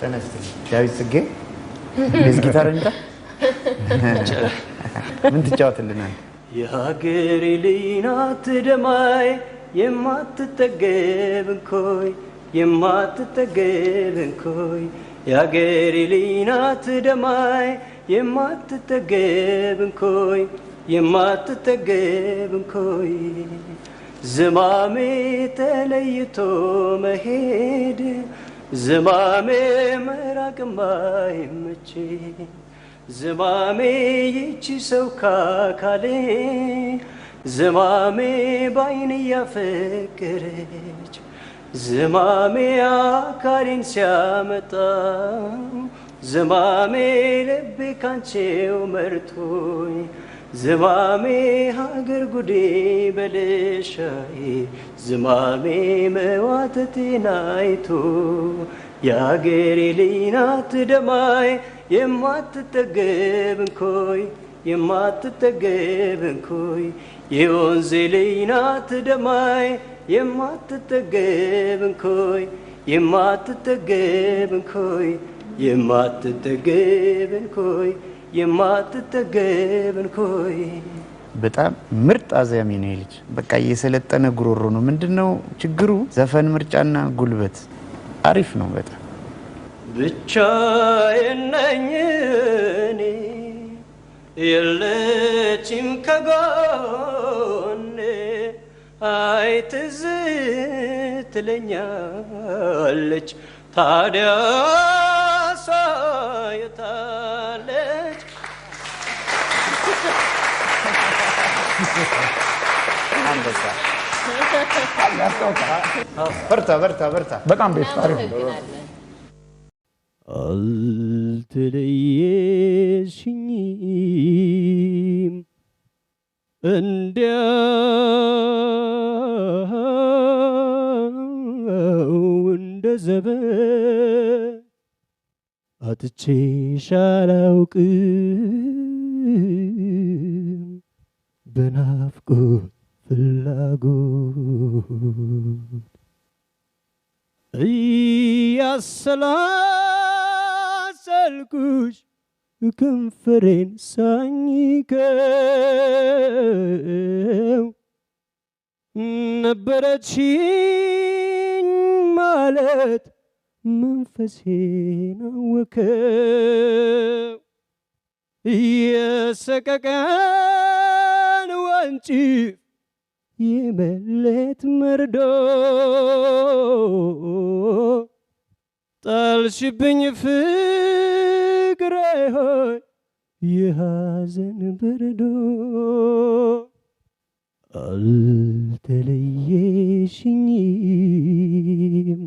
ተነስተን ዳዊት ጽጌ ቤዝ ጊታር እንታ ምን ትጫወትልናል? የሀገሬ ልጅናት ደማይ የማትጠገብንኮይ የማትጠገብንኮይ የሀገሬ ልጅናት ደማይ የማትጠገብንኮይ የማትጠገብንኮይ ዝማሜ ተለይቶ መሄድ ዝማሜ መራቅማይ መቼ ዝማሜ ይቺ ሰው ካካሌ ዝማሜ ባይን ያፈቀረች ዝማሜ አካሌን ሲያመጣ ዝማሜ ልቤ ካንቺው መርቶኝ ዝማሜ ሀገር ጉዴ በለሻይ ዝማሜ መዋተቴን አይቶ የሀገሬ ልጅናት ደማይ የማትጠገብንኮይ የማትጠገብንኮይ የወንዜ ልጅናት ደማይ የማትጠገብንኮይ የማትጠገብንኮይ የማትጠገብንኮይ የማትጠገብንኮይ በጣም ምርጥ አዛሚ ነው ልጅ። በቃ የሰለጠነ ጉሮሮ ነው። ምንድነው ችግሩ? ዘፈን ምርጫና ጉልበት አሪፍ ነው በጣም። ብቻዬን ነኝ እኔ የለችም ከጎኔ አይ ትዝ ትለኛለች ታዲያ ሳይታለች አንበሳ በርታ በርታ በርታ። በጣም ቤት አሪፍ ነው። አልተለየሽኝም እንዲያው እንደ ዘበን አጥቼሽ አላውቅም በናፍቆት ፍላጎት እያሰላሰልኩሽ ከንፈሬን ሳኝከው ነበረችኝ ማለት መንፈሴን አወከው የሰቀቀን ወንጭፍ የመሌት መርዶ ጣልሽብኝ ፍቅሬ ሆይ የሐዘን በረዶ አልተለየሽኝም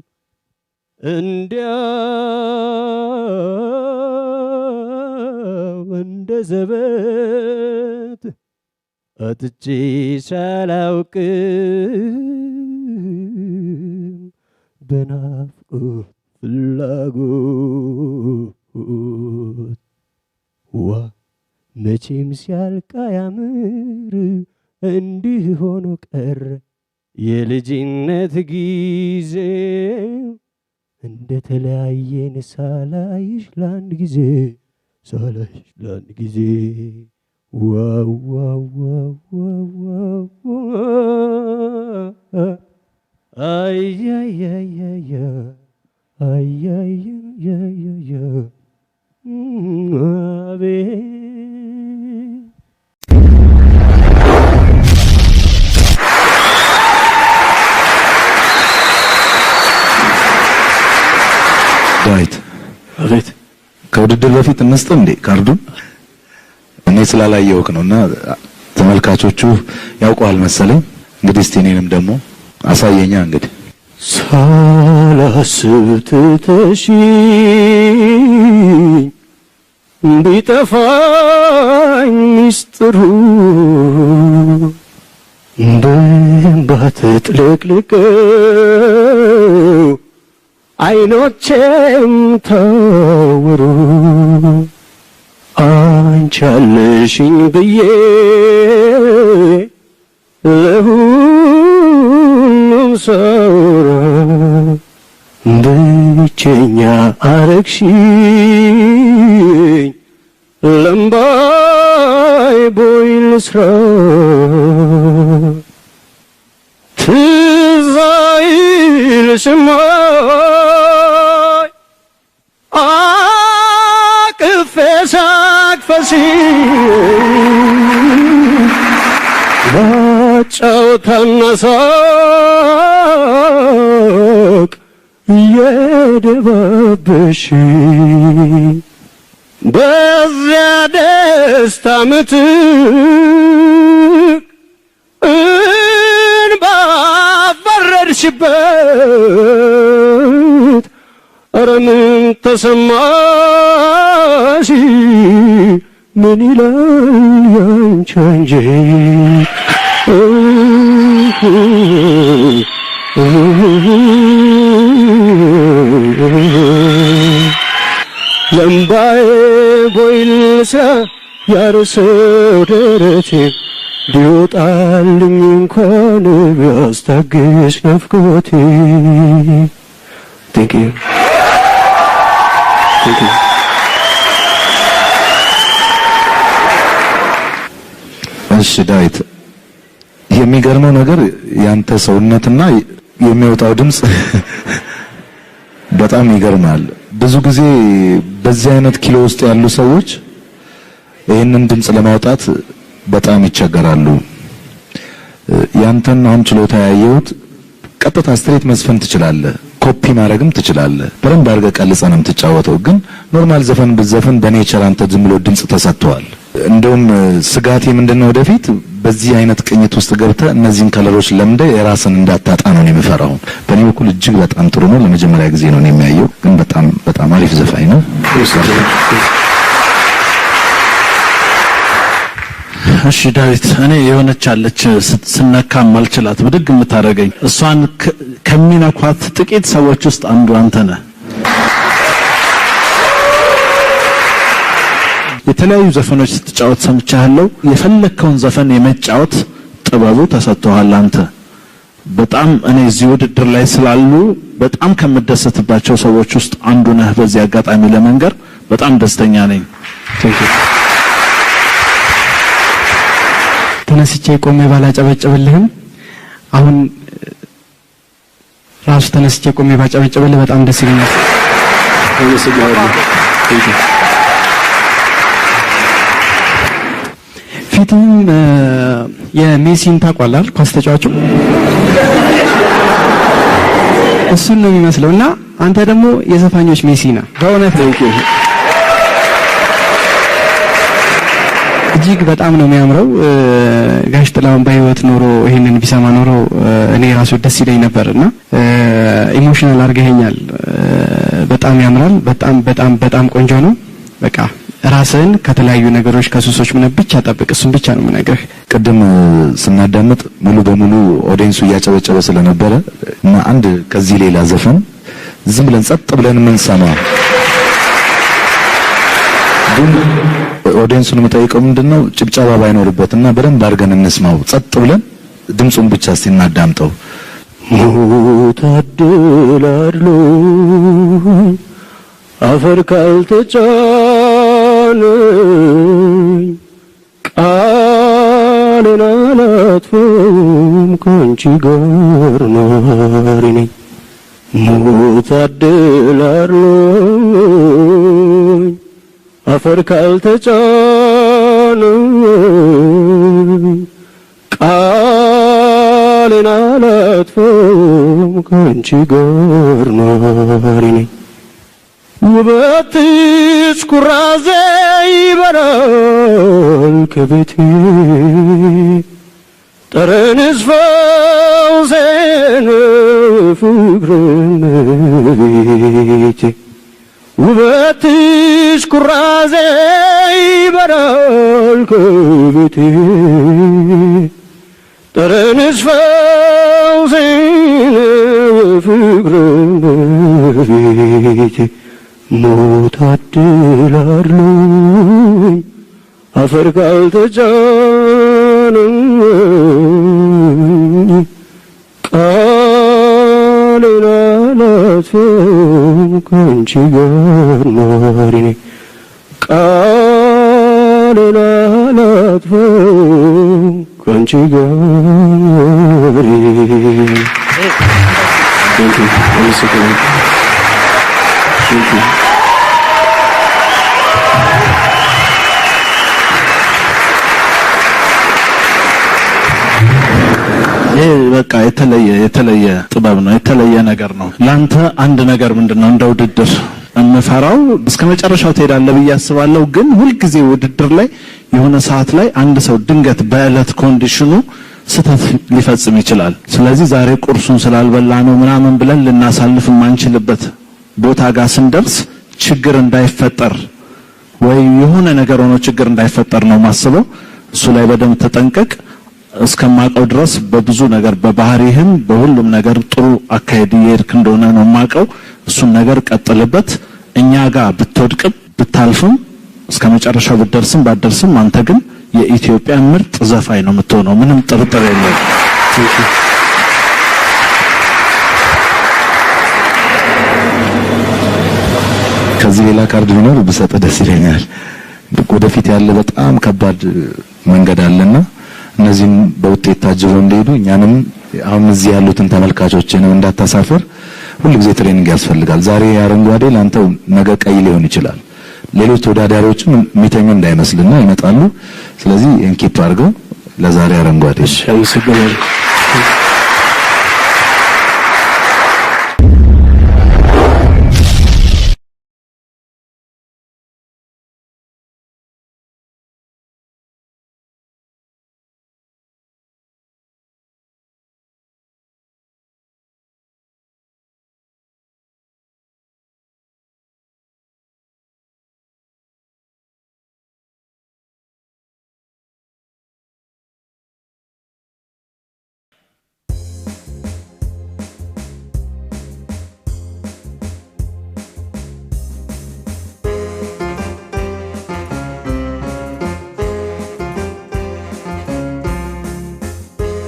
እንዲያው እንደ ዘበት አጥቼሽ አላውቅም በናፍቆት ፍላጎት ዋ መቼም ሲያልቅ አያምር እንዲህ ሆኖ ቀረ የልጅነት ጊዜ እንደተለያየን ሳላይሽ ለአንድ ጊዜ ሳላይሽ ለአንድ ጊዜ ዋው ዋው ዋው ዋው አያያያያ አያያያያ አቤት ዳዊት አቤት ከውድድር በፊት እንስጥም እንዴ ካርዱን? እኔ ስላላየውክ ነውና ተመልካቾቹ ያውቀዋል መሰለኝ። እንግዲህ እስቲ እኔንም ደግሞ አሳየኛ። እንግዲህ ሳላስብ ትተሽኝ ቢጠፋኝ ሚስጥሩ በእንባ ተጥለቅልቀው አይኖቼም ታወሩ አንቺ አለሽኝ ብዬ ለሁሉም ሳወራ ብቻ ብቸኛ አረግሽኝ ለምባይ ቦይ ልስራ ትዝ አይልሽም አቅፌ ሳቅፈሽኝ ባጫወታና ሳቅ እየደባበሽኝ በዚያ ደስታ ምትክ እንባ ፈረድሽበት ኧረ ምን ተሰማሽ ምን ይላል ያንቺ አንጀት ለምባዬ ቦይ ልስራ ያርሰው ደረቴ ቢወጣልኝ እንኳን ቢያስታግስ ናፍቆቴ Thank you. Thank you. እሺ ዳዊት የሚገርመው ነገር ያንተ ሰውነትና የሚወጣው ድምጽ በጣም ይገርማል። ብዙ ጊዜ በዚህ አይነት ኪሎ ውስጥ ያሉ ሰዎች ይሄንን ድምጽ ለማውጣት በጣም ይቸገራሉ። ያንተን አሁን ችሎታ ያየሁት ቀጥታ ስትሬት መዝፈን ትችላለህ፣ ኮፒ ማድረግም ትችላለህ። በደንብ አድርገህ ቀልጸህ ነው የምትጫወተው። ግን ኖርማል ዘፈን ብትዘፍን በኔቸር አንተ ዝም ብሎ ድምጽ ተሰጥቷል። እንደውም ስጋቴ ምንድነው ወደፊት በዚህ አይነት ቅኝት ውስጥ ገብተህ እነዚህን ከለሮች ለምደህ የራስን እንዳታጣ ነው የምፈራው። በእኔ በኩል እጅግ በጣም ጥሩ ነው። ለመጀመሪያ ጊዜ ነው የሚያየው፣ ግን በጣም በጣም አሪፍ ዘፋኝ ነው። እሺ ዳዊት፣ እኔ የሆነች አለች ስነካ ማልችላት ብድግ የምታደርገኝ እሷን ከሚነኳት ጥቂት ሰዎች ውስጥ አንዱ አንተ ነህ። የተለያዩ ዘፈኖች ስትጫወት ሰምቻለሁ። የፈለከውን ዘፈን የመጫወት ጥበቡ ተሰጥቷል አንተ። በጣም እኔ እዚህ ውድድር ላይ ስላሉ በጣም ከምደሰትባቸው ሰዎች ውስጥ አንዱ ነህ። በዚህ አጋጣሚ ለመንገር በጣም ደስተኛ ነኝ። ተነስቼ ቆሜ ባላጨበጨብልህም አሁን ራሱ ተነስቼ ቆሜ ባጨበጨብልህ በጣም ደስ ይለኛል። ፊትም የሜሲን ታቋላል ኳስ ተጫዋቹ እሱን ነው የሚመስለውና አንተ ደግሞ የዘፋኞች ሜሲ ነህ በእውነት ነው። እጅግ በጣም ነው የሚያምረው። ጋሽ ጥላሁን በህይወት ኖሮ ይሄንን ቢሰማ ኖሮ እኔ ራሱ ደስ ይለኝ ነበርና ኢሞሽናል አድርገኸኛል። በጣም ያምራል። በጣም በጣም በጣም ቆንጆ ነው። በቃ ራስን ከተለያዩ ነገሮች ከሱሶች ምን ብቻ ጠብቅ። እሱን ብቻ ነው የምነግርህ። ቅድም ስናዳምጥ ሙሉ በሙሉ ኦዲየንሱ እያጨበጨበ ስለነበረ እና አንድ ከዚህ ሌላ ዘፈን ዝም ብለን ጸጥ ብለን የምንሰማ ግን ኦዲየንሱን የምጠይቀው ምንድነው ጭብጨባ ባይኖርበትና በደንብ አድርገን እንስማው። ጸጥ ብለን ድምጹን ብቻ ሲናዳምጠው ታድላድሎ አፈር ካልተጫነኝ ቃሌን አላጥፍም ከአንቺ ጋር ኗሪ ነኝ። ታድላድሎኝ አፈር ካልተጫነኝ ቃሌን አላጥፍም ከአንቺ ጋር ኗሪ ነኝ። ውበትሽ ኩራዜ ይበራል ከቤቴ ጠረንሽ ፈውሴ ፍቅርን ቤቴ ውበትሽ ኩራዜ ይበራል ከቤቴ ጠረንሽ ፈውሴ ፍቅርን ቤቴ ሞት አድላለኝ አፈር ካልተጫነኝ ቃሌን አላጥፍም ከአንቺ ጋር ኖሪ ነኝ ቃሌን አላጥፈው ከአንቺ ጋር ኖሪ ይሄ በቃ የተለየ ጥበብ ነው፣ የተለየ ነገር ነው። ላንተ አንድ ነገር ምንድነው እንደ ውድድር እምፈራው እስከ መጨረሻው ትሄዳለህ ብዬ አስባለሁ። ግን ሁልጊዜ ውድድር ላይ የሆነ ሰዓት ላይ አንድ ሰው ድንገት በእለት ኮንዲሽኑ ስህተት ሊፈጽም ይችላል። ስለዚህ ዛሬ ቁርሱን ስላልበላ ነው ምናምን ብለን ልናሳልፍ የማንችልበት ቦታ ጋር ስንደርስ ችግር እንዳይፈጠር ወይ የሆነ ነገር ሆኖ ችግር እንዳይፈጠር ነው ማስበው። እሱ ላይ በደንብ ተጠንቀቅ። እስከማቀው ድረስ በብዙ ነገር በባህሪህም በሁሉም ነገር ጥሩ አካሄድ እየሄድክ እንደሆነ ነው ማቀው። እሱን ነገር ቀጥልበት። እኛ ጋር ብትወድቅም ብታልፍም እስከ መጨረሻው ብትደርስም ባትደርስም አንተ ግን የኢትዮጵያ ምርጥ ዘፋኝ ነው የምትሆነው፣ ምንም ጥርጥር የለውም። ከዚህ ሌላ ካርድ ቢኖር ብሰጥ ደስ ይለኛል። ወደፊት ያለ በጣም ከባድ መንገድ አለና እነዚህም በውጤት ታጅበው እንደሄዱ እኛንም አሁን እዚህ ያሉትን ተመልካቾችንም እንዳታሳፈር ሁልጊዜ ትሬኒንግ ያስፈልጋል። ዛሬ አረንጓዴ ላንተው ነገ ቀይ ሊሆን ይችላል። ሌሎች ተወዳዳሪዎችም የሚተኙ እንዳይመስልና ይመጣሉ። ስለዚህ እንኪፕ አድርገው ለዛሬ አረንጓዴ አመሰግናለሁ።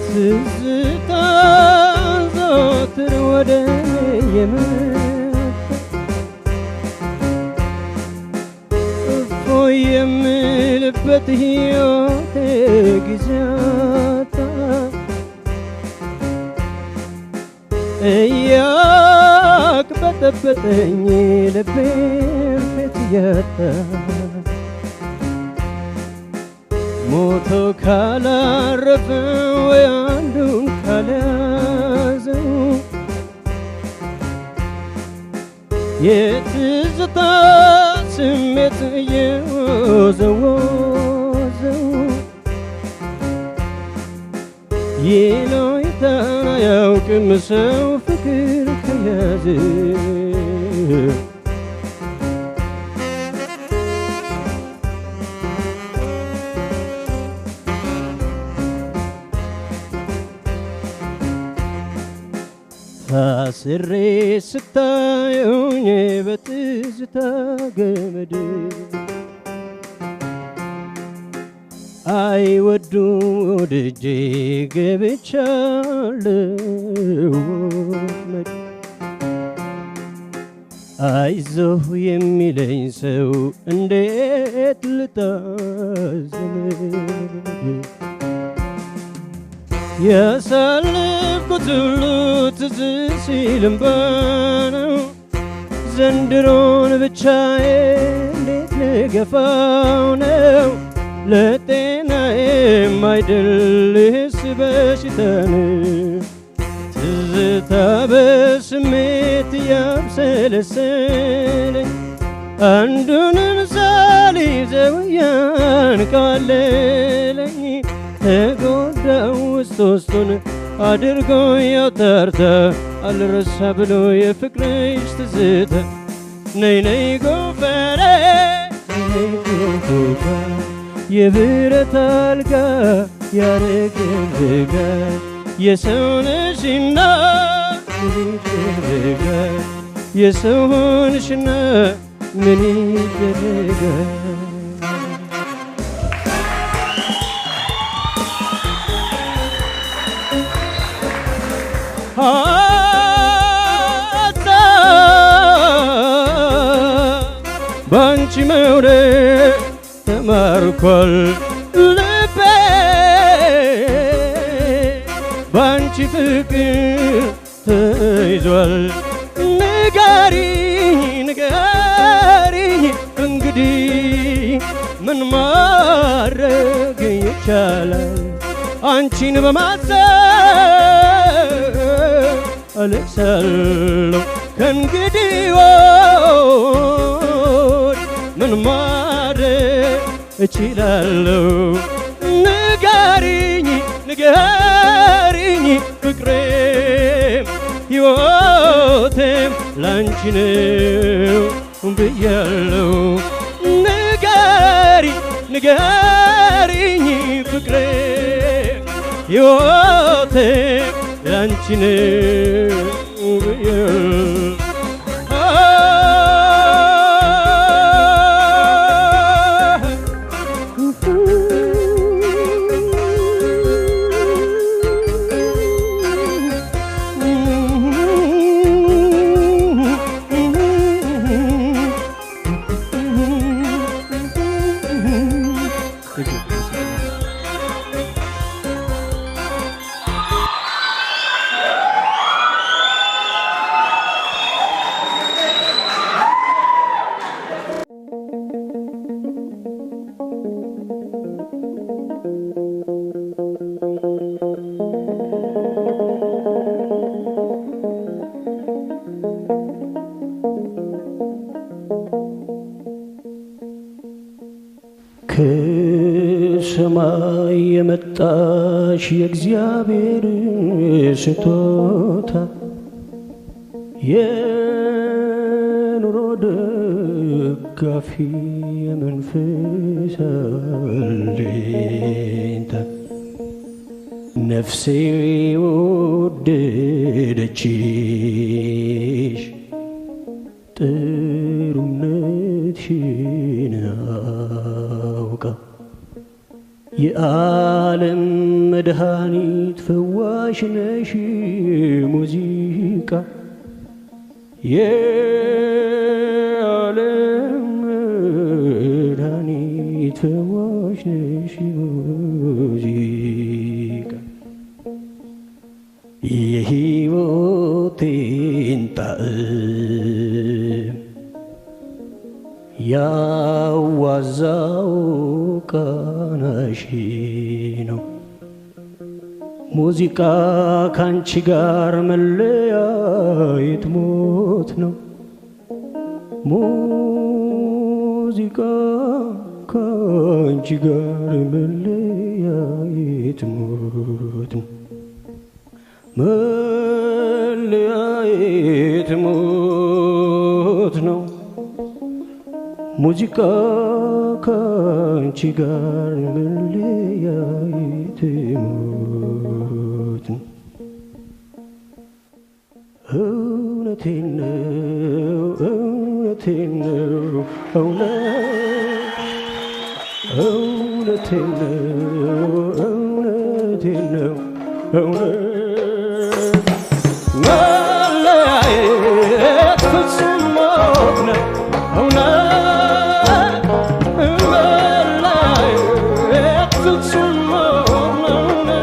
ትዝታ ዘወትር ወደ የመጣ እፎይ የምልበት ሕይወቴ ጊዜ አጣ እያቅበጠበጠኝ ልቤን ፊት እያጣ ሞቶ ካላረፈ ወይ አንዱን ካልያዘው የትዝታ ስሜት እየወዘወዘው ይሎይታን አያውቅም ሰው ፍቅር ከያዘው ታስሬ ስታዩኝ በትዝታ ገመድ አይወዱም ወድጄ ገብቻለሁ ወጥመድ አይዞህ የሚለኝ ሰው እንዴት ልታዘን ያሳለፍኩት ሁሉ ትዝ ሲልም ባነው ዘንድሮን ብቻዬ እንዴት ልገፋው ነው ለጤናዬም አይደልስ በሽታ ነው ትዝታ በስሜት ያብሰለሰለኝ አንዱንም ሳልይዘው ያንቃለለኝ ተጎዳው ውስጥ ውስጡን አድርጎ ያውታርታ አልረሳ ብሎ የፍቅርሽ ትዝታ ነይ ነይ ጎፈሬ የብረት አልጋ ያረግልጋል የሰው ነሽና ይደረጋል የሰው ሆንሽና ምን ይደረጋል ባንቺ መውደድ ተማርኳል ልቤ ባንቺ ፍቅር ተይዟል ንገሪኝ ንገሪኝ እንግዲህ ምን ማድረግ ይቻላል አንቺን በማሰብ አለቅሳለሁ ከእንግዲህ ወዲህ ምን ማድረግ እችላለሁ ንገሪኝ ንገሪኝ ፍቅሬም ሕይወቴም ላንቺ ነው ብያለሁ ንገሪኝ ንገሪኝ ፍቅሬም ሕይወቴም ላንቺ ነው ብያለሁ ከሰማይ የመጣሽ የእግዚአብሔር ስጦታ የኑሮ ደጋፊ የመንፈስ አለኝታ ነፍሴ ወደደችሽ ጥሩነትሽን አውቃ የዓለም መድኃኒት ፈዋሽ ነሽ ሙዚቃ የዓለም መድኃኒት ፈዋሽ ነሽ ሙዚቃ የሕይወቴን ጣዕም ያዋዛው ቃናሽ ነው ሙዚቃ ካንቺ ጋር መለያየት ሞት ነው ሙዚቃ ካንቺ ጋር መለያየት ሞት ነው መለያየት ሞት ነው ሙዚቃ ካንቺ ጋር መለያየት ሞት ነው እውነቴን ነው እውነቴን ነው እውነቴን ነው እውነቴን ነው መለያየት ፍጹም ሞት ነው መለያየት ፍጹም ሞት ነው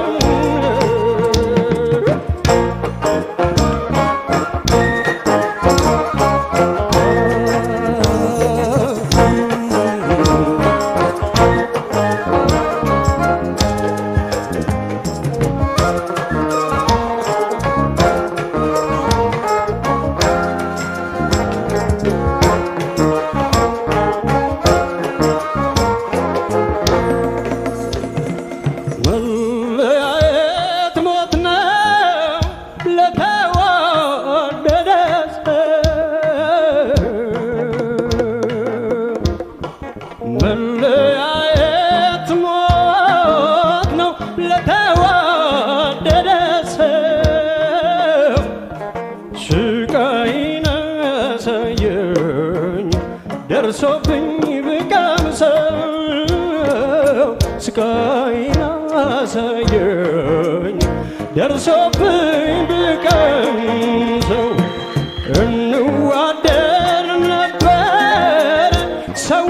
መለያየት ሞት ነው ለተዋደደ ሰው ስቃይን አሳየኝ ደርሶብኝ ብቀምሰው ስቃይን አሳየኝ ደርሶብኝ ብቀምሰው እንዋደድ ነበር ሰው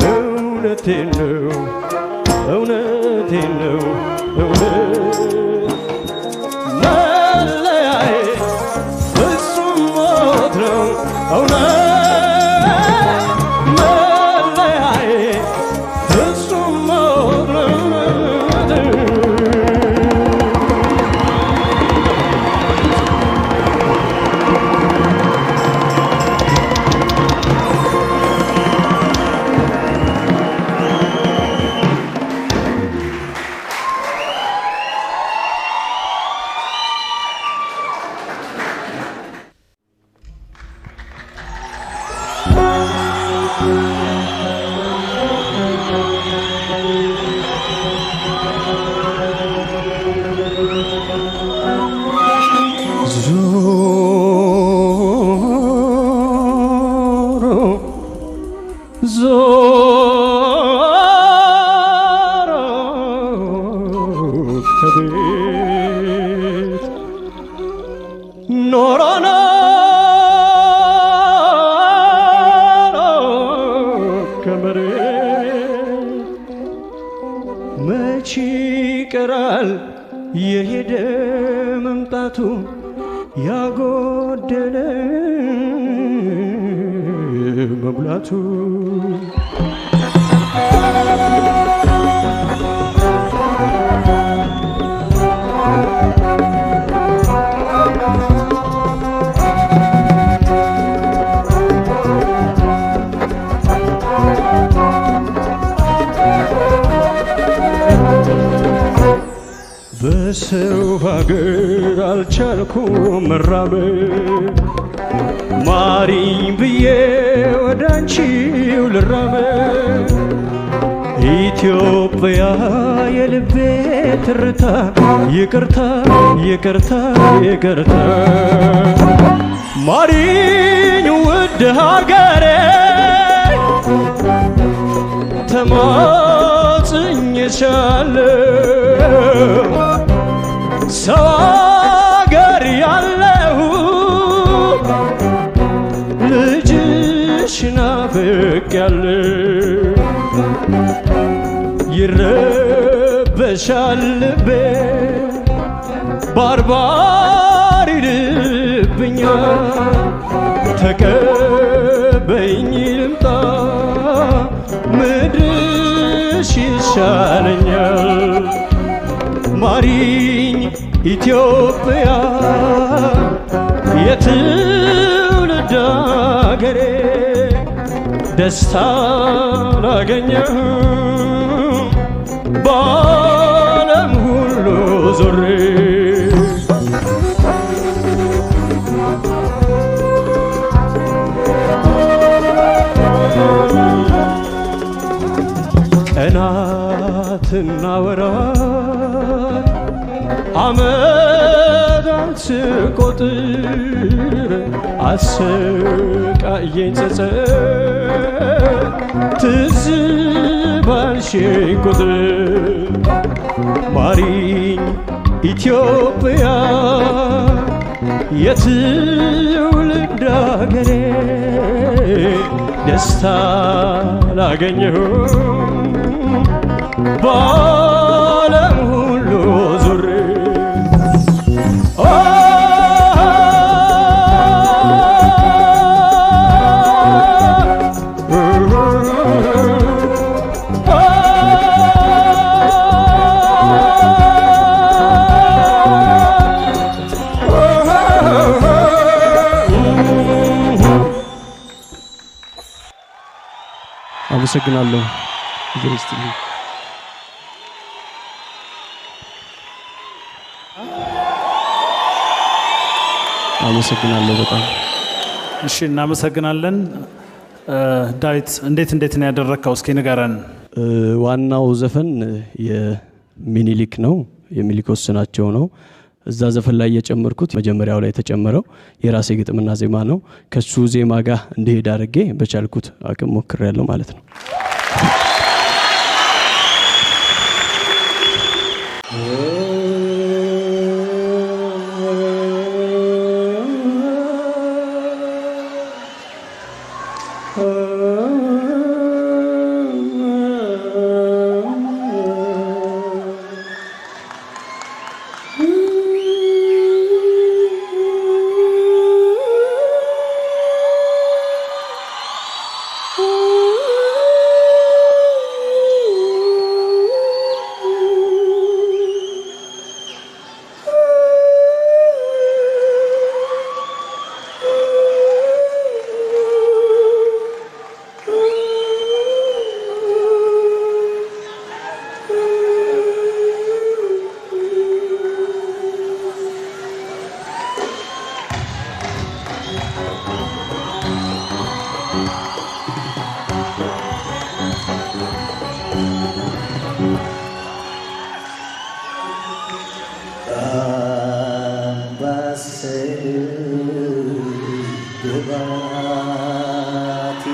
እውነቴን ነው እውነቴን ነው እውነት መለያዬ ፍጹም ሞት ነው እውነት መለያዬ ፍጹም ሞት ነው ከቤት ኖሮና ከመሬት መች ይቀራል የሄደ መምጣቱ ያጎደለ መሙላቱ በሰው ሀገር አልቻልኩም መራመድ ማሪኝ ብዬ ወዳንቺው ልራመድ ኢትዮጵያ የልቤ ትርታ ይቅርታ ይቅርታ ይቅርታ ማሪኝ ውድ ሀገሬ ተማጽኜሻለሁ ሰው አገር ያለሁ ልጅሽ ናፍቄያለሁ ይረበሻል ልቤ ባርባር ይልብኛል ተቀበይኝ ልምጣ ምድርሽ ይሻለኛል ማሪኝ ኢትዮጵያ የትውልድ አገሬ ደስታ ላገኘሁ በዓለም ሁሉ ዞሬ ቀናትና ወራት ዓመታት ስቆጥር አሰቃየኝ ጸጸት ትዝ ባልሽኝ ቁጥር ማሪኝ ኢትዮጵያ የትውልድ አገሬ ደስታ ላገኘሁ በዓለም ሁሉ ዞሬ አመሰግናለሁ። ይገርስትልኝ አመሰግናለሁ በጣም እሺ፣ እናመሰግናለን። ዳዊት እንዴት ነው ያደረከው? እስኪ ንገረን። ዋናው ዘፈን የሚኒሊክ ነው፣ የሚኒሊክ ወስናቸው ነው። እዛ ዘፈን ላይ የጨመርኩት መጀመሪያው ላይ የተጨመረው የራሴ ግጥምና ዜማ ነው። ከሱ ዜማ ጋር እንዲሄድ አድርጌ በቻልኩት አቅም ሞክሬያለሁ ማለት ነው። ግባቲ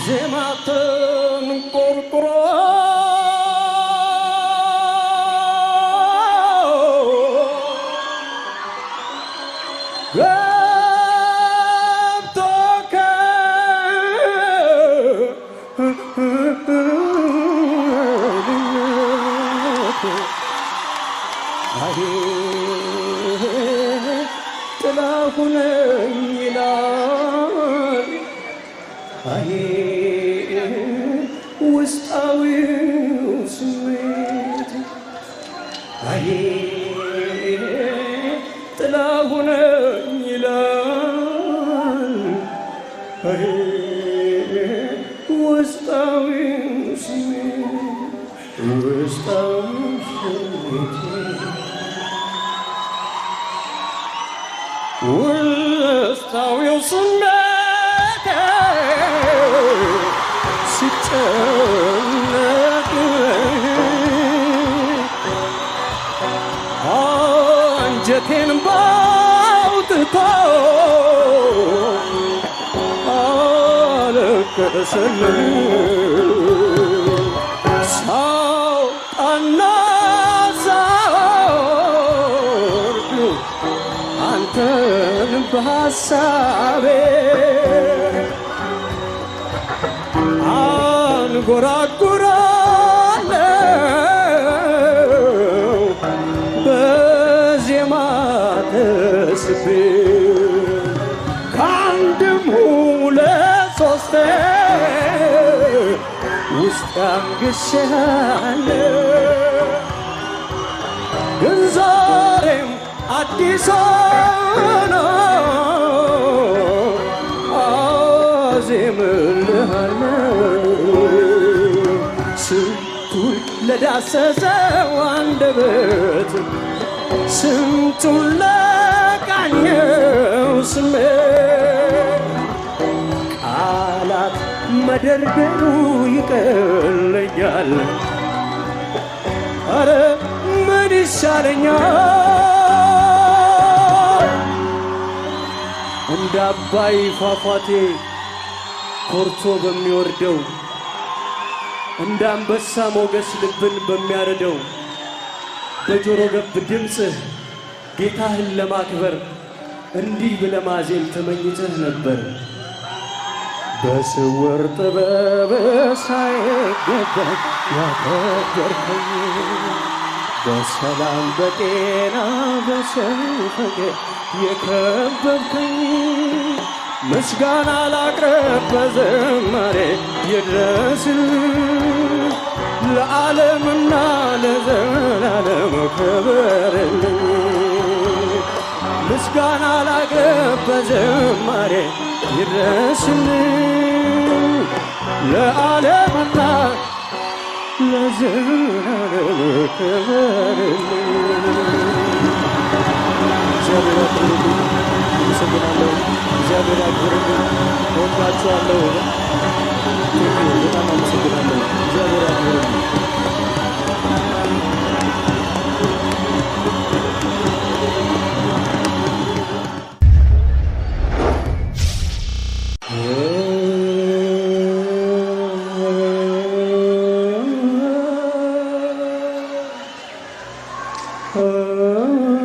ዜማትን ቆርቁሮ ገብቶ ጥላ ሁነኝ ይላል ውስጣዊው ስሜት ጥላ ሁነኝ ይላል ውስጣዊው ስሜት ውስጣዊው ስሜት ሲጨነቅ አንጀቴን ባውጥቶ አለቀሰልኝ ሳውጣና ሳወርድ አንተን በሐሳቤ አንጎራጉራለሁ በዜማ ተስቤ ከአንድም ሁለት ሶስቴ ውስጥ አንግሼሃለሁ ግን ዛሬም አዲስ ነው ስንቱን ለዳሰሰው አንደበት ስንቱን ለቃኘው ስሜት ቃላት መደርደሩ ይቀለኛል አረ ምን ይሻለኛል እንደ አባይ ፏፏቴ ኮርቶ በሚወርደው እንደ አንበሳ ሞገስ ልብን በሚያረደው በጆሮ ገብ ድምፅህ ጌታህን ለማክበር እንዲህ ብለህ ማዜም ተመኝተህ ነበር በስውር ጥበብ ሳይገባኝ ያከበርከኝ በሰላም በጤና በሰው ፈገግ የከበብከኝ ምስጋና ላቅርብ በዝማሬ ይድረስልህ ለዓለምና ለዘላለም ክበርልኝ ምስጋና ላቅርብ በዝማሬ ይድረስልህ ለዓለምና ለዘላለም ክበርልኝ አመሰግናለሁ። እግዚአብሔር ያክብርልኝ። እወዳችኋለሁ። በጣም አመሰግናለሁ። እግዚአብሔር ያክብርልኝ። Oh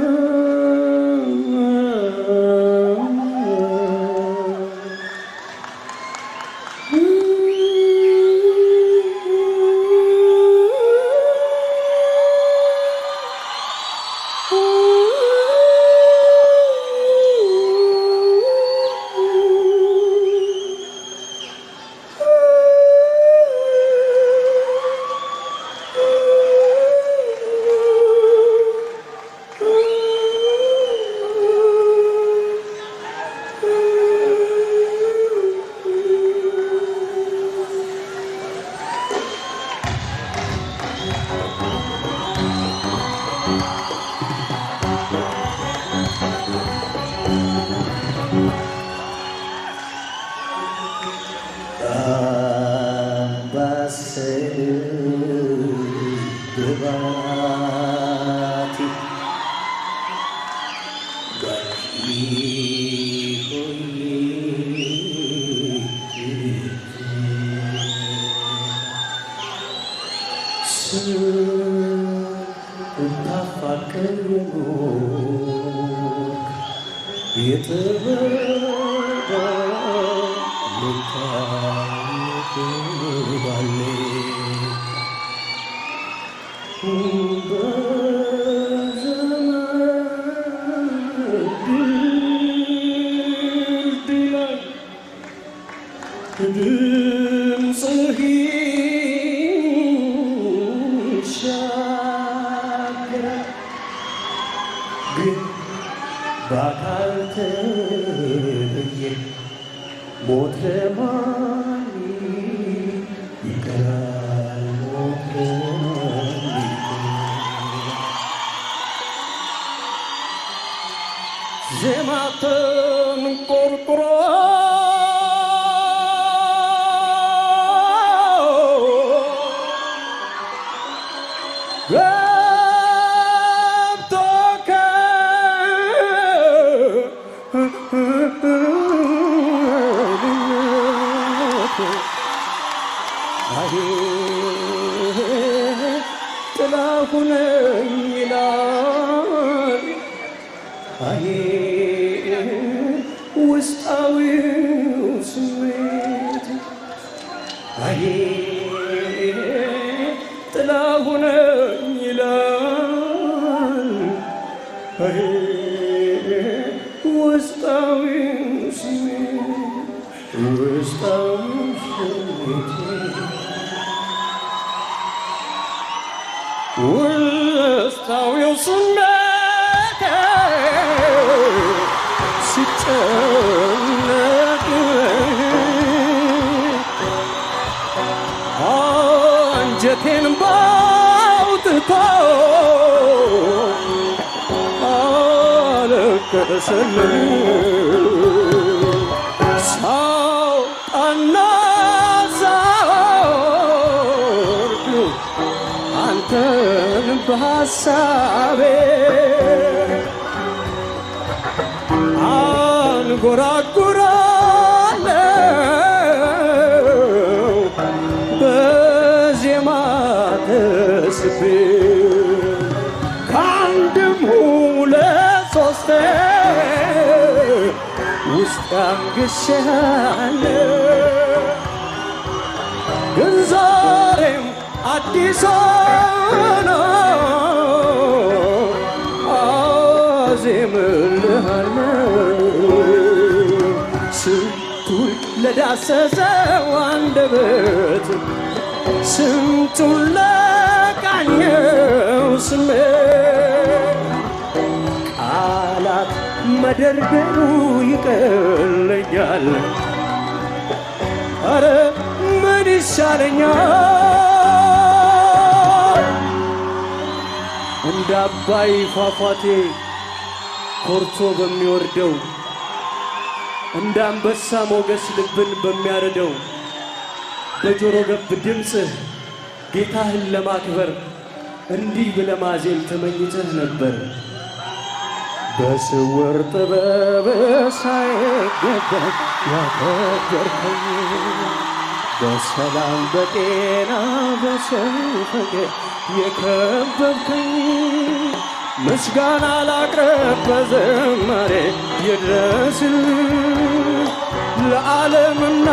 ዜማትን ቆርቁሮ ገብቶ ጥላ ሁነኝ ይላል ውስጣዊው ስሜት ጥላ ሁነኝ ይላል ውስጣዊው ስሜት ውስጣዊው ስሜት ሲጨነቅ አንጀቴን ባውጥቶ አለቀሰልኝ ሳውጣና ሳወርድ አንተን በሐሳቤ አንጎራጉራለሁ በዜማ ተስቤ ከአንድም ሁለት ሶስቴ ውስጥ አንግሼሃለሁ ግን ዛሬም አዲስ ነው አዜምልሃለሁ ስንቱን ለዳሰሰው አንደበት ስንቱን ለቃኘው ስሜት ቃላት መደርደሩ ይቀለኛል ኧረ ምን ይሻለኛል እንደ አባይ ፏፏቴ ኮርቶ በሚወርደው እንደ አንበሳ ሞገስ ልብን በሚያረደው በጆሮ ገብ ድምፅህ ጌታህን ለማክበር እንዲህ ብለህ ማዜም ተመኝተህ ነበር በስውር ጥበብ ሳይገባኝ ያከበርከኝ በሰላም በጤና በሰው ፈገግ የከበብከኝ ምስጋና ላቅርብ በዝማሬ ይድረስልኝ ለዓለምና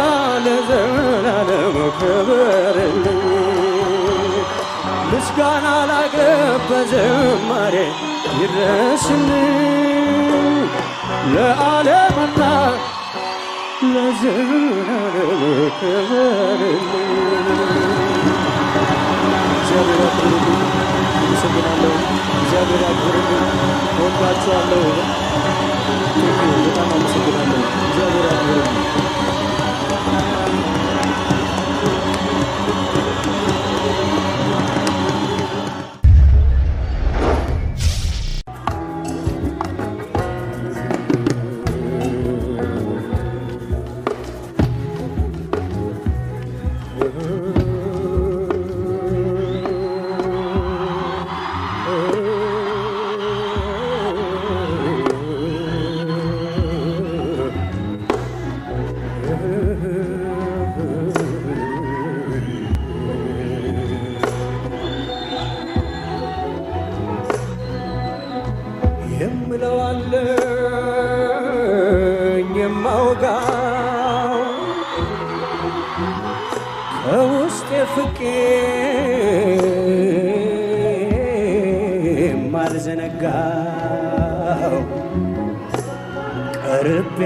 ለዘላለም ክብርልኝ ምስጋና ላቅርብ በዝማሬ ይድረስልኝ ለዓለምና ለዘላለም ክብርልኝ እግዚአብሔር ያክብርልኝ አመሰግናለሁ እግዚአብሔር ያክብርልኝ እወዳችኋለሁ በጣም አመሰግናለሁ እግዚአብሔር ያክብርልኝ የምለው አለኝ የማውጋው ከውስጤ ፍቄ ማልዘነጋው ቀርቤ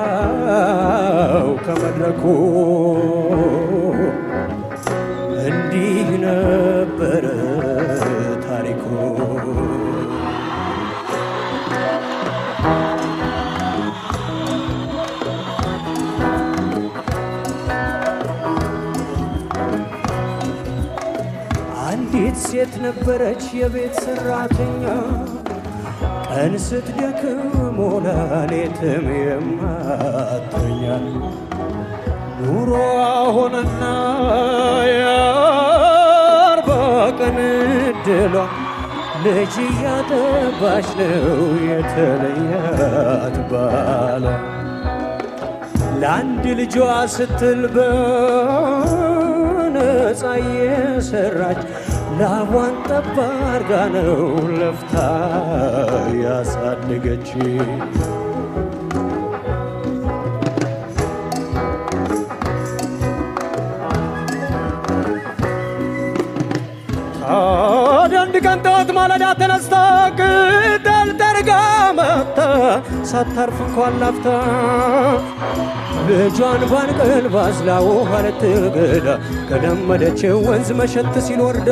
ላውራው ከመድረኩ እንዲህ ነበረ ታሪኩ። አንዲት ሴት ነበረች የቤት ሰራተኛ ቀን ስትደክም ውላ ሌትም የማትተኛ ኑሮዋ ሆነና የአርባ ቀን ዕድሏ ልጅ እያጠባች ነው የተለያት ባሏ። ለአንድ ልጇ ስትል በነፃ የሰራች ላቧን ጠብ አርጋ ነው ለፍታ ያሳደገች። ታዲያ አንድ ቀን ጠዋት ማለዳ ተነስታ ቅጠል ጠርጋ መጥታ ሳታርፍ እንኳን ላፍታ ልጇን ባንቀልባ አዝላ ውሃ ልትቀዳ ከለመደችው ወንዝ መሸት ሲል ወርዳ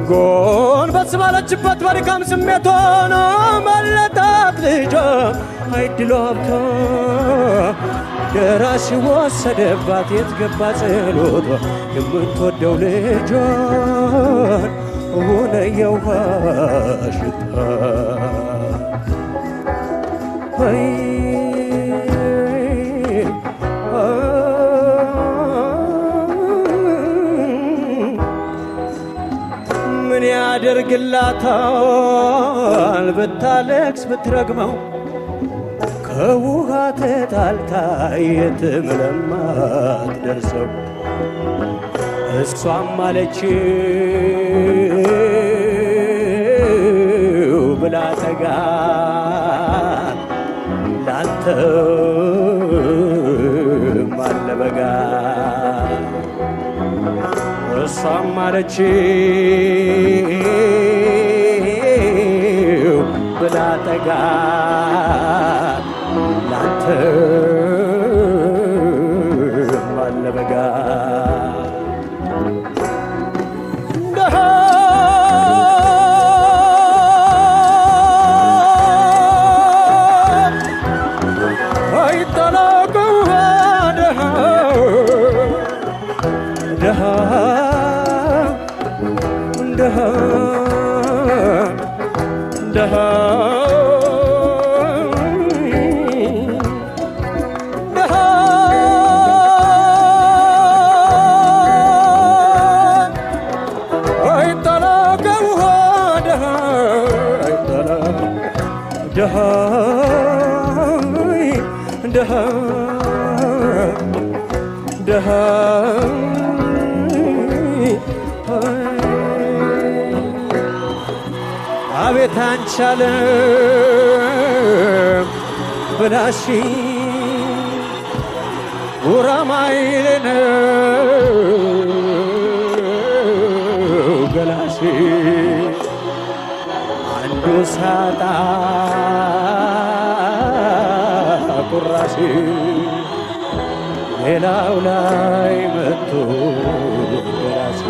ጎንበስ ባለችበት በድካም ስሜቷን አመለጣት ልጇ አይድሏ ሀብታ። ደራሽ ወሰደባት የት ገባ ጸሎቷ የምትወደው ልጇን ሆነ የውሃ ሽታ። ምን ያደርግላታል ብታለቅስ ብትረግመው ከውሃ ተጣልታ የትም ለማትደርሰው። እሷም አለችው ብላ ተጋ ላንተም አለ በጋ። እሷም አለችው ብላ ተጋ ላንተም አለ በጋ። አቤት አንቺ ዓለም ብላሽ ጉራማይሌ ነው ገላሽ አንዱ ሳጣ ቁራሽ ሌላው ላይ መጥቶ ገላሽ